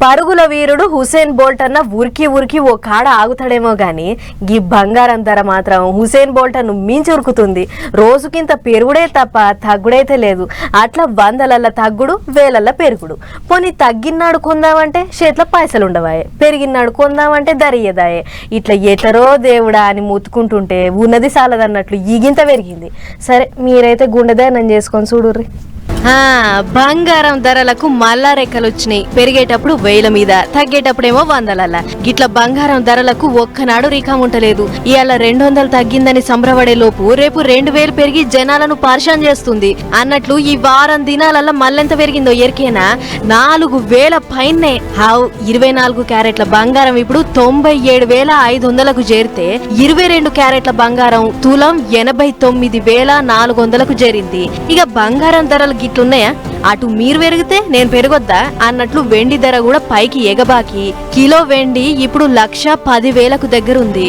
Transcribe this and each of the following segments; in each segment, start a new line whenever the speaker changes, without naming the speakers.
పరుగుల వీరుడు Usain Bolt అన్న ఉరికి ఉరికి ఓ కాడ ఆగుతాడేమో గాని గీ బంగారం ధర మాత్రం హుసేన్ బోల్ట్ ను మించి ఉరుకుతుంది. రోజుకింత పెరుగుడే తప్ప తగ్గుడైతే లేదు. అట్లా వందలల్ల తగ్గుడు, వేలల్ల పెరుగుడు. పోనీ తగ్గినాడు కొందామంటే చేతిలో పైసలు ఉండవాయే, పెరిగినాడు కొందామంటే ధరయ్యదాయే. ఇట్లా ఎట్లరో దేవుడా అని ముత్తుకుంటుంటే ఉన్నది సాలదన్నట్లు ఈగింత పెరిగింది. సరే మీరైతే గుండెదనం చేసుకొని చూడుర్రి. బంగారం ధరలకు మల్లా రెక్కలు వచ్చినాయి. పెరిగేటప్పుడు వేల మీద, తగ్గేటప్పుడేమో వందలల్ల. గిట్ల బంగారం ధరలకు ఒక్కనాడు రికాం ఉంటలేదు. ఇవాళ 200 తగ్గిందని సంబరపడే లోపు రేపు 2000 పెరిగి జనాలను పరిశాన్ చేస్తుంది అన్నట్లు ఈ వారం దినాలల్ల మల్లెంత పెరిగిందో ఎరికేనా? 4000 పైనే. 24 క్యారెట్ల బంగారం ఇప్పుడు 97,500కు చేరితే 22 క్యారెట్ల బంగారం తులం 89,400కు చేరింది. ఇక బంగారం ధరలు గిట్లున్నాయా? అటు మీరు పెరిగితే నేను పెరగొద్దా అన్నట్లు వెండి ధర కూడా పైకి ఎగబాకి కిలో వెండి ఇప్పుడు 1,10,000కు దగ్గరుంది.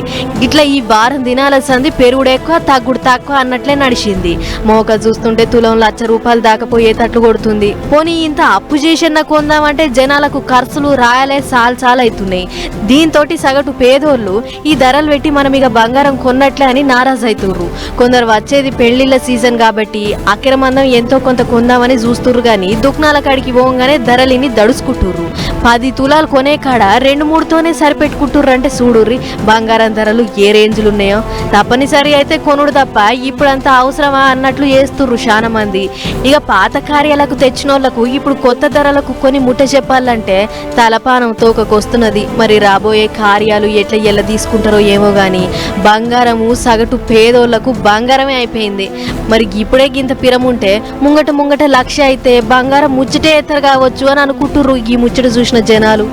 ఇట్లా ఈ వారం దినాల సంది పెరుగుడు ఎక్కువ, తగ్గుడు తక్కువ అన్నట్లే నడిచింది. మోక చూస్తుంటే తులం ₹1,00,000 దాకపోయేటట్లు కొడుతుంది. పోనీ ఇంత అప్పు చేసిన కొందామంటే జనాలకు ఖర్చులు రాయలే చాలా అవుతున్నాయి. దీంతో సగటు పేదోళ్ళు ఈ ధరలు పెట్టి మనం ఇక బంగారం కొన్నట్లే అని నారాజు అవుతుర్రు. కొందరు వచ్చేది పెళ్లిళ్ల సీజన్ కాబట్టి అక్రమందం ఎంతో కొంత కొందామని చూస్తుర్రు గాని దుకాణాల కాడికి పోగానే ధరలిని దడుచుకుంటుర్రు. 10 తులాలు కొనే కాడ 2-3తోనే సరిపెట్టుకుంటుర్రు. అంటే చూడుర్రి బంగారం ధరలు ఏ రేంజ్లు ఉన్నాయో. తప్పనిసరి అయితే కొనుడు తప్ప ఇప్పుడంతా అవసరమా అన్నట్లు చేస్తుర్రు చాలా మంది. ఇక పాత కార్యాలకు తెచ్చినోళ్లకు ఇప్పుడు కొత్త ధరలకు కొని ముట్ట చెప్పాలంటే తలపానం తోకకొస్తున్నది. మరి రాబోయే కార్యాలు ఎట్లా ఎలా తీసుకుంటారో ఏమో గాని బంగారము సగటు పేదోళ్లకు బంగారమే అయిపోయింది. మరి ఇప్పుడే గింత పిరముంటే ముంగట 1,00,000 అయితే బంగారం ముచ్చటే ఎత్తరు కావచ్చు అని అనుకుంటుర్రు ఈ ముచ్చట చూసిన జనాలు.